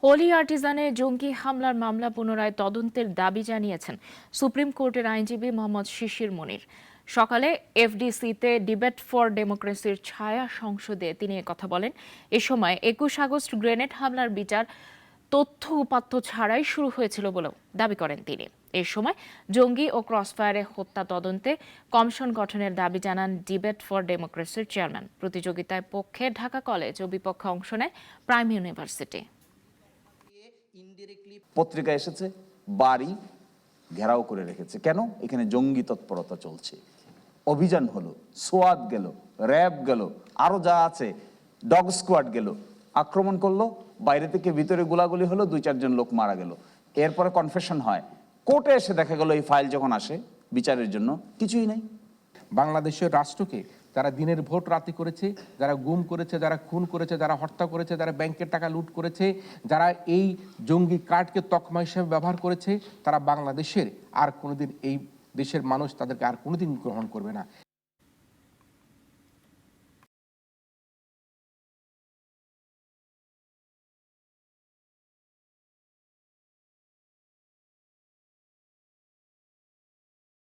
হোলি আর্টিজানে জঙ্গি হামলার মামলা পুনরায় তদন্তের দাবি জানিয়েছেন সুপ্রিম কোর্টের আইনজীবী মোহাম্মদ শিশির মনির। সকালে এফডিসিতে ডিবেট ফর ডেমোক্রেসির ছায়া সংসদে তিনি একথা বলেন। এ সময় ২১ আগস্ট গ্রেনেড হামলার বিচার তথ্য উপাত্ত ছাড়াই শুরু হয়েছিল বলেও দাবি করেন তিনি। এ সময় জঙ্গি ও ক্রসফায়ারে হত্যা তদন্তে কমিশন গঠনের দাবি জানান ডিবেট ফর ডেমোক্রেসির চেয়ারম্যান। প্রতিযোগিতায় পক্ষে ঢাকা কলেজ ও বিপক্ষে অংশ নেয় প্রাইম ইউনিভার্সিটি। পত্রিকা এসেছে, বাড়ি ঘেরাও করে রেখেছে। কেন? এখানে জঙ্গি তৎপরতা চলছে। অভিযান হলো, সোয়াদ গেল, র্যাব গেল, আরো যা আছে, ডগ স্কোয়াড গেল, আক্রমণ করলো, বাইরে থেকে ভিতরে গোলাগুলি হলো, ২-৪ জন লোক মারা গেল। এরপরে কনফেশন হয়, কোর্টে এসে দেখা গেল এই ফাইল যখন আসে বিচারের জন্য কিছুই নাই। বাংলাদেশের রাষ্ট্রকে যারা দিনের ভোট রাতে করেছে, যারা গুম করেছে, যারা খুন করেছে, যারা হত্যা করেছে, যারা ব্যাংকের টাকা লুট করেছে, যারা এই জঙ্গি কার্ডকে তকমা হিসেবে ব্যবহার করেছে, তারা বাংলাদেশের আর কোনোদিন এই দেশের মানুষ তাদেরকে আর কোনোদিন গ্রহণ করবে না।